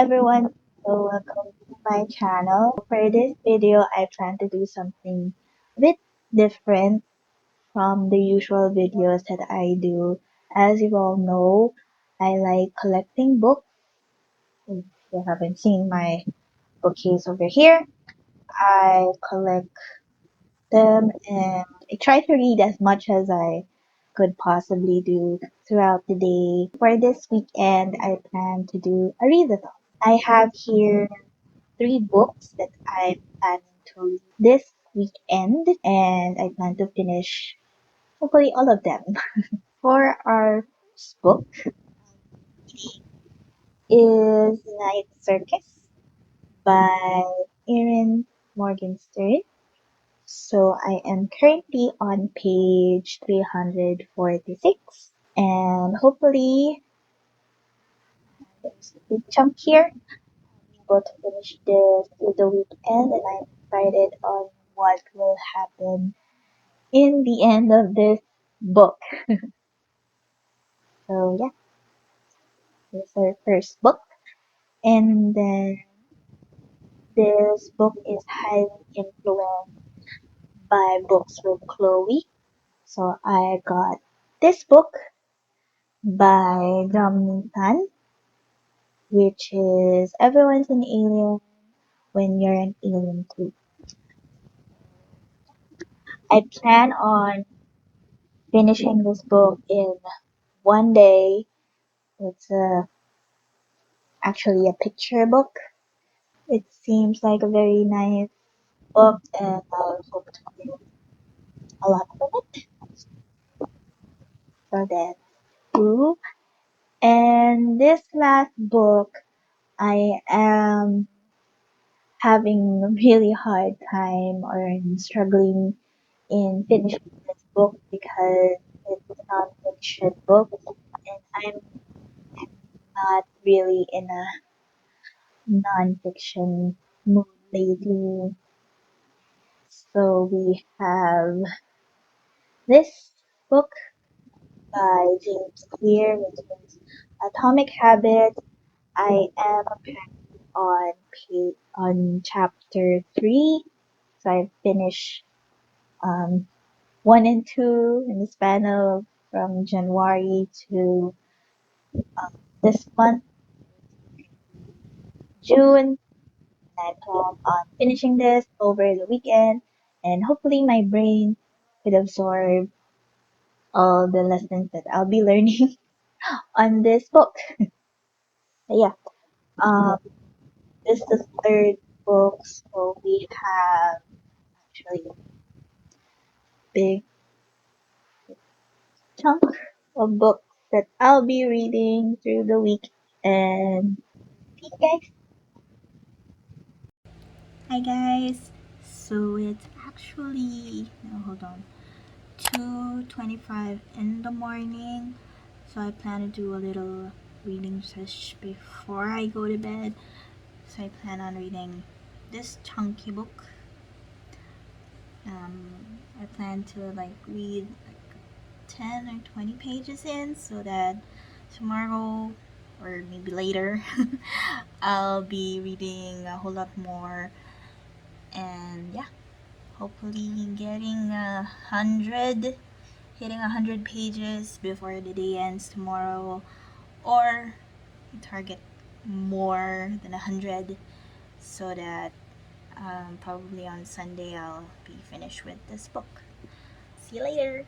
everyone, so welcome to my channel. For this video, I plan to do something a bit different from the usual videos that I do. As you all know, I like collecting books. If you haven't seen my bookcase over here, I collect them and I try to read as much as I could possibly do throughout the day. For this weekend, I plan to do a readathon. I have here three books that I'm planning to read this weekend, and I plan to finish hopefully all of them. For our first book is Night Circus by Erin Morgenstern. So I am currently on page 346, and hopefully there's a big chunk here. Able to finish this through the weekend, and I'm excited on what will happen in the end of this book. So yeah, this is our first book. And then this book is highly influenced by books with Chloe. So I got this book by Dominic Tan, which is Everyone's an Alien When You're an Alien Too. I plan on finishing this book in one day. It's actually a picture book. It seems like a very nice book, and I hope to get a lot from it. So that's true. And this last book, I am having a really hard time or struggling in finishing this book because it's a non-fiction book, and I'm not really in a non-fiction mood lately. So we have this book by James Clear, which is Atomic Habits. I am on chapter 3, so I finished um, 1 and 2 in the span of from January to this month, June. I plan on finishing this over the weekend, and hopefully my brain could absorb all the lessons that I'll be learning on this book. But yeah, um, this is the third book, so we have actually a big chunk of books that I'll be reading through the week. And peace, guys. Hi guys. So it's actually no, hold on. 2:25 in the morning. So I plan to do a little reading session before I go to bed. So I plan on reading this chunky book. I plan to read 10 or 20 pages in so that tomorrow or maybe later I'll be reading a whole lot more, and yeah, hopefully getting 100 hitting 100 pages before the day ends tomorrow, or target more than 100 so that probably on Sunday I'll be finished with this book. See you later.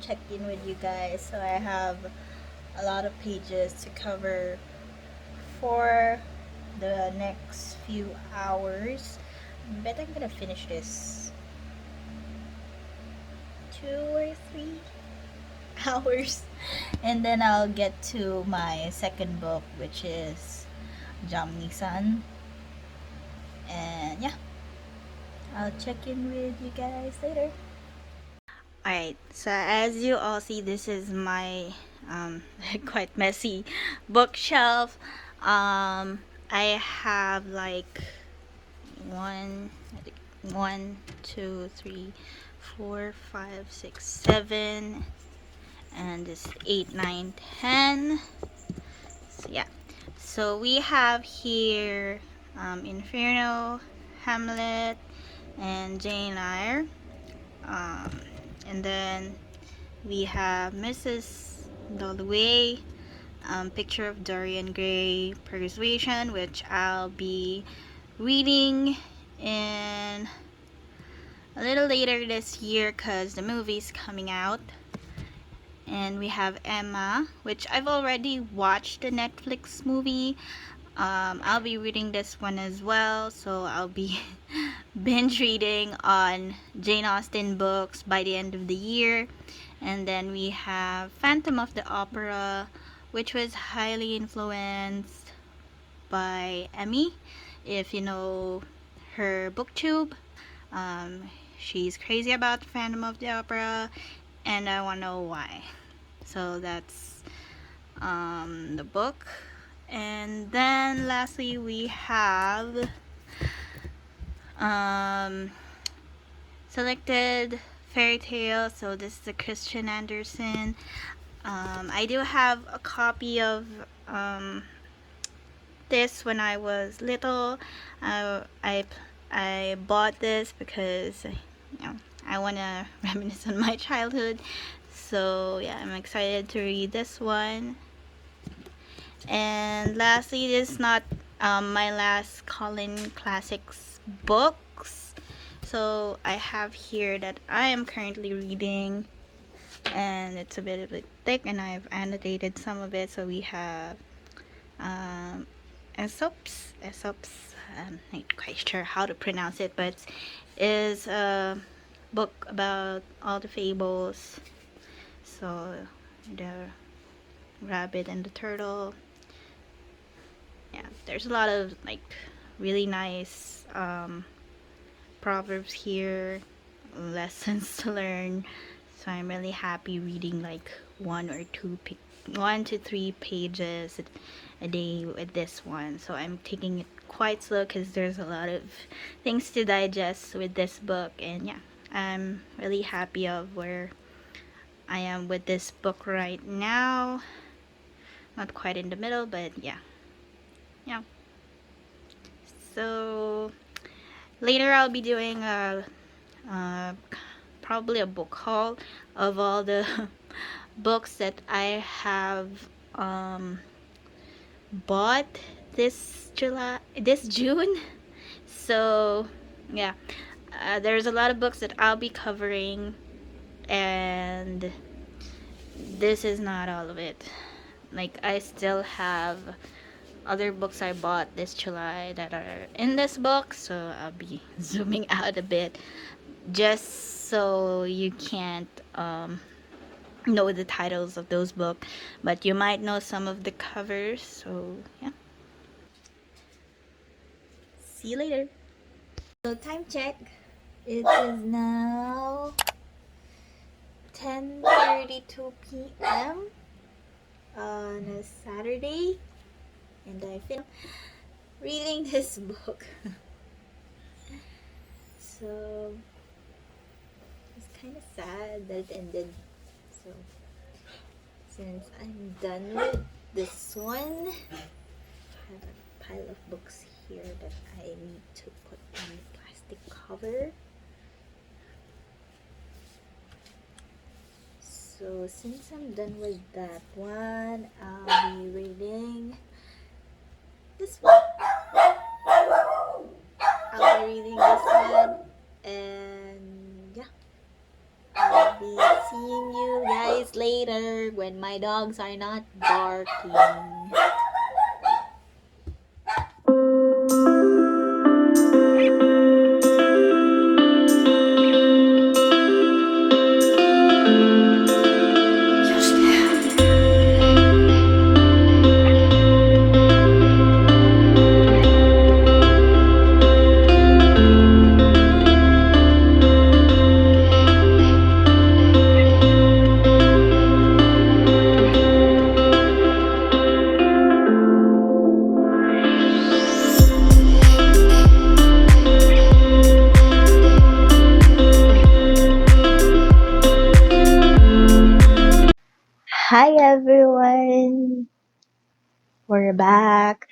check in with you guys. So I have a lot of pages to cover for the next few hours. I bet I'm gonna finish this 2 or 3 hours, and then I'll get to my second book, which is Jamni-san. And yeah, I'll check in with you guys later. Alright, so as you all see, this is my quite messy bookshelf. I have like one, I think one, two, three, four, five, six, seven, and this 8, 9, 10. So yeah, so we have here Inferno, Hamlet, and Jane Eyre. Um, and then we have Mrs. Dalloway, Picture of Dorian Gray, Persuasion, which I'll be reading in a little later this year because the movie's coming out. And we have Emma, which I've already watched the Netflix movie. I'll be reading this one as well, so I'll be binge reading on Jane Austen books by the end of the year. And then we have Phantom of the Opera, which was highly influenced by Emmy. If you know her booktube, she's crazy about Phantom of the Opera, and I want to know why. So that's the book. And then lastly, we have selected fairy tale. So this is a Christian Andersen. I do have a copy of this when I was little. I bought this because I want to reminisce on my childhood. So yeah, I'm excited to read this one. And lastly, this is not my last Colin Classics books. So I have here that I am currently reading, and it's a bit thick, and I've annotated some of it. So we have Aesop's, I'm not quite sure how to pronounce it, but is a book about all the fables. So the rabbit and the turtle. Yeah, there's a lot of like really nice proverbs here, lessons to learn. So I'm really happy reading like 1 to 3 pages a day with this one. So I'm taking it quite slow because there's a lot of things to digest with this book. And yeah, I'm really happy of where I am with this book right now. Not quite in the middle, but yeah. So later I'll be doing probably a book haul of all the books that I have bought this June. So yeah, there's a lot of books that I'll be covering, and this is not all of it. Like, I still have other books I bought this July that are in this book, so I'll be zooming out a bit just so you can't know the titles of those books, but you might know some of the covers. So yeah, see you later. So time check, it is now 10:32 p.m. on a Saturday, and I finished reading this book. So it's kind of sad that it ended. So since I'm done with this one, I have a pile of books here that I need to put on the plastic cover. So since I'm done with that one, I'll be reading this one. I'll be reading this one, and yeah, I'll be seeing you dark when my dogs are not barking. Hi everyone, we're back,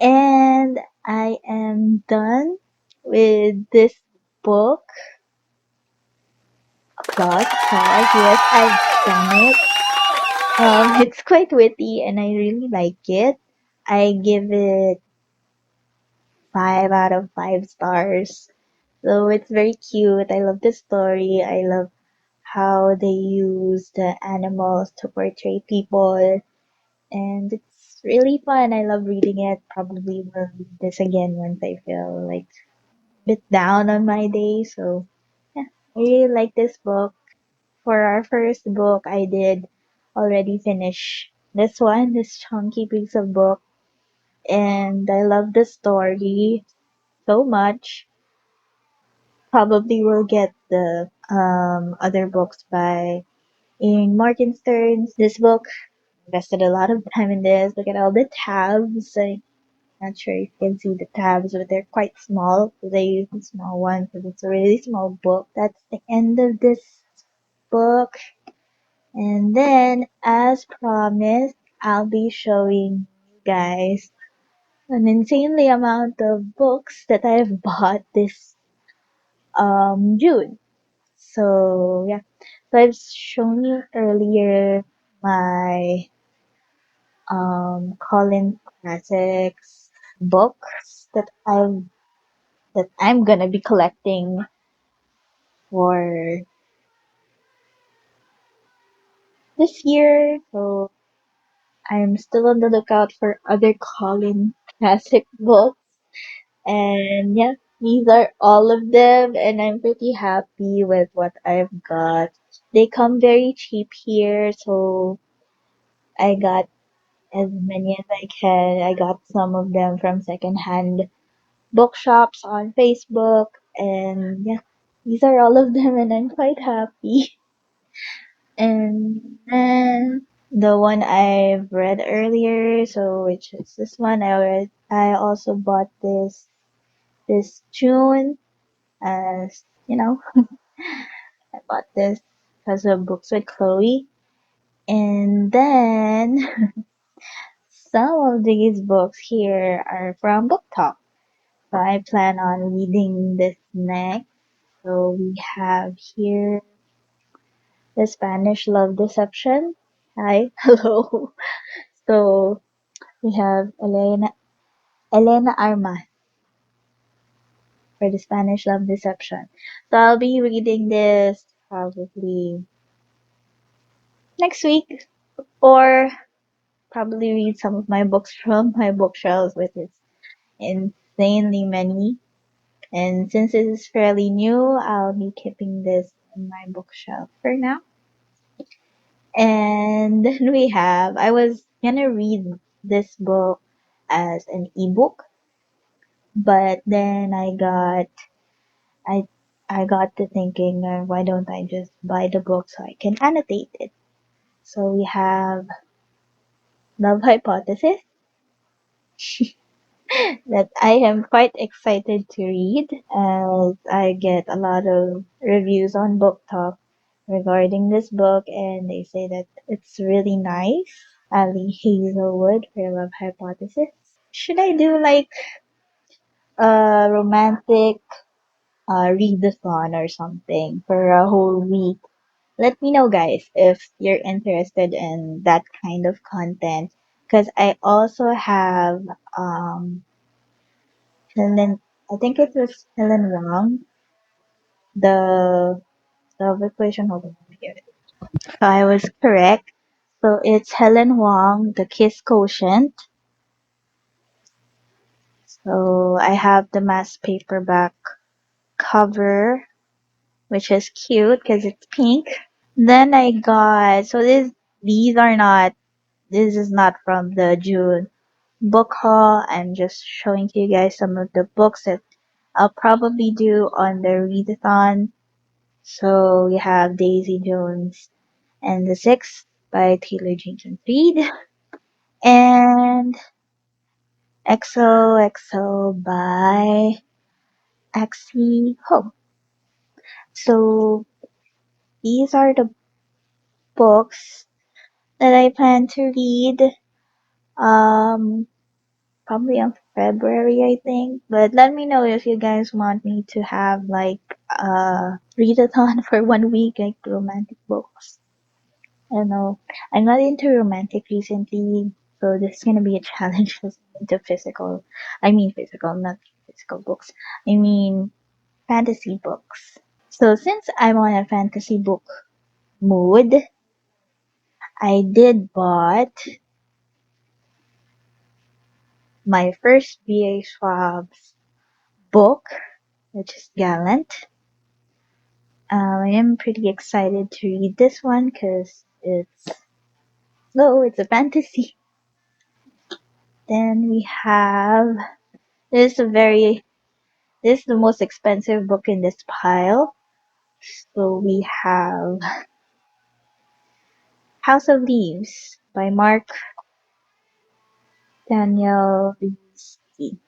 and I am done with this book. Applause, applause. Yes, I've done it. It's quite witty, and I really like it. I give it 5 out of 5 stars. So it's very cute. I love the story. I love how they use the animals to portray people, and it's really fun. I love reading it. Probably will read this again once I feel like a bit down on my day. So yeah, I really like this book. For our first book, I did already finish this one, this chunky piece of book, and I love the story so much. Probably will get the other books by Ian Morgenstern's. This book invested a lot of time in this. Look at all the tabs. I'm not sure if you can see the tabs, but they're quite small. So they use the small one because it's a really small book. That's the end of this book. And then, as promised, I'll be showing you guys an insanely amount of books that I've bought this June. So yeah, so I've shown you earlier my Colin Classics books that I'm gonna be collecting for this year. So I'm still on the lookout for other Colin Classic books. And yeah, these are all of them, and I'm pretty happy with what I've got. They come very cheap here, so I got as many as I can. I got some of them from secondhand bookshops on Facebook, and yeah, these are all of them, and I'm quite happy. And then the one I've read earlier, so which is this one, I also bought this June, as you know, I bought this because of Books with Chloe. And then some of these books here are from Book Talk. So I plan on reading this next. So we have here The Spanish Love Deception. Hi, hello. So we have Elena Armas for The Spanish Love Deception. So I'll be reading this probably next week, or probably read some of my books from my bookshelves, which is insanely many. And since it is fairly new, I'll be keeping this in my bookshelf for now. And then I was gonna read this book as an ebook, but then I, I got to thinking, why don't I just buy the book so I can annotate it? So we have Love Hypothesis that I am quite excited to read, as I get a lot of reviews on Book Talk regarding this book, and they say that it's really nice. Ali Hazelwood for Love Hypothesis. Should I do like a romantic readathon or something for a whole week? Let me know, guys, if you're interested in that kind of content. Because I also have Helen, I think it was Helen Wang, the equation. Hold on here. So I was correct. So it's Helen Wang, The Kiss Quotient. So I have the mass paperback cover, which is cute because it's pink. Then I got, so these are not, this is not from the June book haul. I'm just showing to you guys some of the books that I'll probably do on the readathon. So we have Daisy Jones and the Six by Taylor Jenkins Reid and XOXO by Axie Ho. So these are the books that I plan to read. Um, Probably on February, I think. But let me know if you guys want me to have like a readathon for 1 week, like romantic books. I don't know. I'm not into romantic recently, so this is gonna be a challenge because I'm into physical. I mean physical, not physical books. I mean fantasy books. So since I'm on a fantasy book mood, I did bought my first BA Schwab's book, which is Gallant. I am pretty excited to read this one because it's a fantasy. Then we have this is a very this is the most expensive book in this pile. So we have House of Leaves by Mark Daniel Levinsky.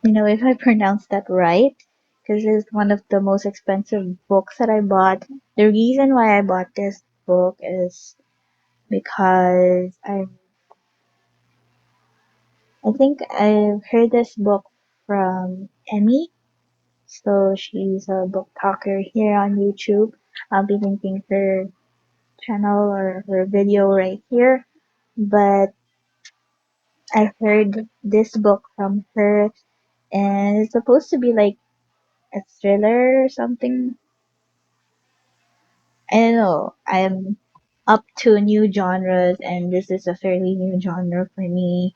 You know if I pronounced that right, because it's one of the most expensive books that I bought. The reason why I bought this book is because I think I've heard this book from Emmy. So she's a book talker here on YouTube. I'll be linking her channel or her video right here. But I heard this book from her and it's supposed to be like a thriller or something. I don't know. I'm up to new genres and this is a fairly new genre for me.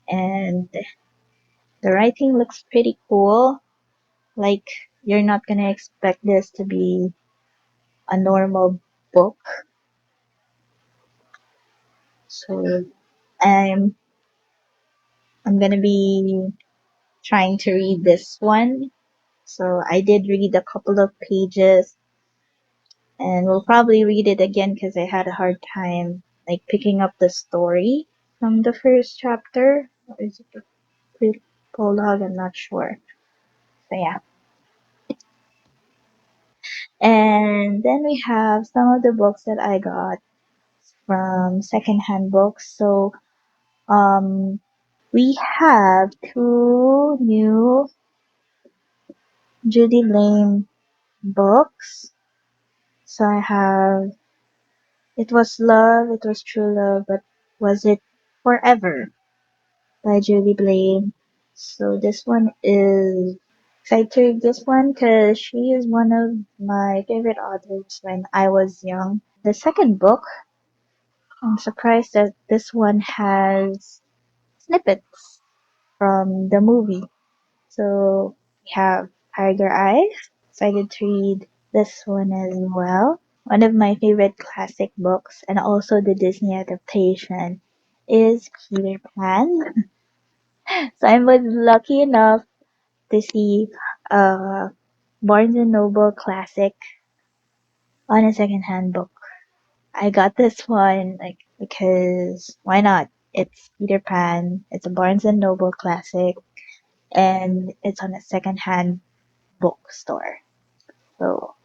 And the writing looks pretty cool. Like, you're not gonna expect this to be a normal book. So I'm I'm gonna be trying to read this one. So I did read a couple of pages and we'll probably read it again because I had a hard time like picking up the story from the first chapter. Or is it the prologue? I'm not sure. So yeah. And then we have some of the books that I got from secondhand books. So um we have two new Judy Lane books. So I have It Was Love, It Was True Love, but Was It Forever by Judy Blaine. So this one is excited to read this one because she is one of my favorite authors when I was young. The second book, I'm surprised that this one has snippets from the movie. So we have Tiger Eyes. Excited to read this one as well. One of my favorite classic books and also the Disney adaptation is Peter Pan. So I was lucky enough to see a Barnes& and Noble classic on a secondhand book. I got this one like because why not? It's Peter Pan. It's a Barnes& and Noble classic and it's on a secondhand bookstore. So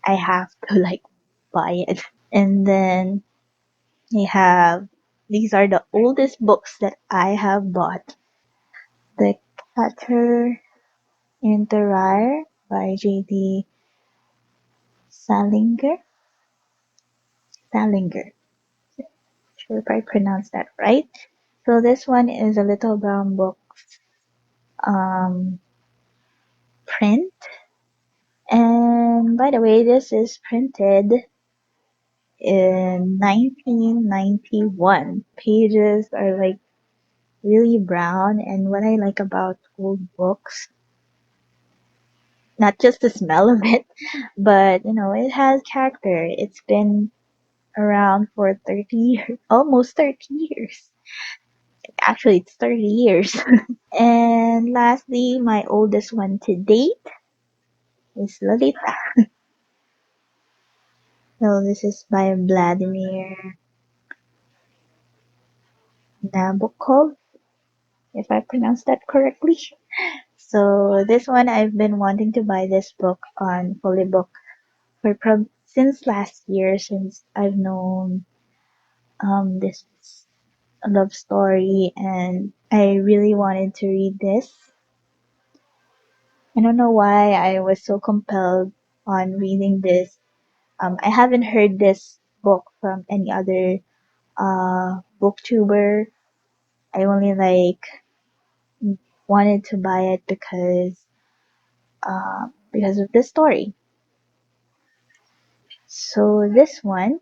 I have to like buy it. And then we have these are the oldest books that I have bought. The Catcher in the Rye by J.D. Salinger. Salinger. Sure if I pronounced that right. So this one is a little brown book um, print. And by the way, this is printed in 1991. Pages are like really brown, and what I like about old books, not just the smell of it, but it has character. It's been around for 30 years, almost 30 years. Actually, it's 30 years. And lastly, my oldest one to date is Lolita. So this is by Vladimir Nabokov, if I pronounced that correctly. So this one, I've been wanting to buy this book on Fully Book for since last year, since I've known this love story, and I really wanted to read this. I don't know why I was so compelled on reading this. I haven't heard this book from any other booktuber. I only wanted to buy it because of the story. So this one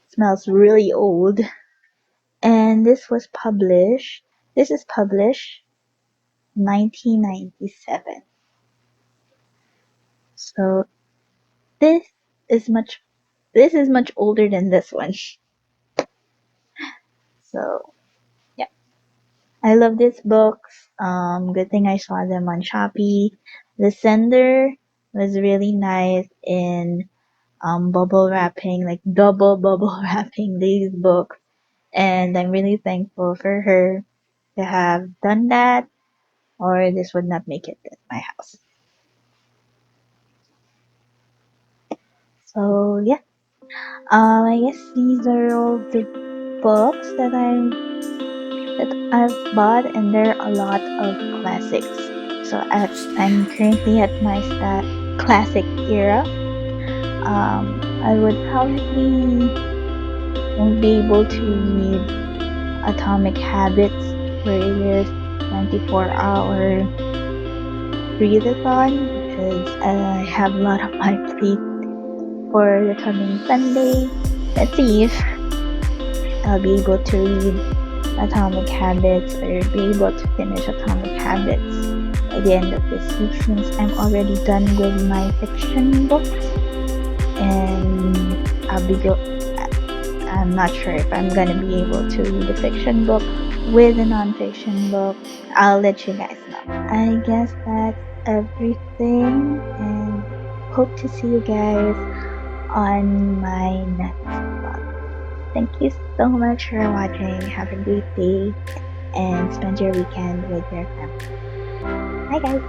smells really old, and this is published 1997. So this is much this is much older than this one. So yeah, I love these books. Good thing I saw them on Shopee. The sender was really nice in bubble wrapping, like double bubble wrapping these books, and I'm really thankful for her to have done that, or this would not make it in my house. So yeah, I guess these are all the books that I've bought, and there are a lot of classics. So I'm currently at my classic era. I would probably won't be able to read Atomic Habits, where it is 24-hour readathon, because I have a lot on my plate for the coming Sunday. Let's see if I'll be able to read Atomic Habits or be able to finish Atomic Habits by the end of this week, since I'm already done with my fiction books, and I'm not sure if I'm gonna be able to read a fiction book with a nonfiction book. I'll let you guys know. I guess that's everything, and hope to see you guys on my next vlog. Thank you so much for watching. Have a great day and spend your weekend with your family. Bye guys!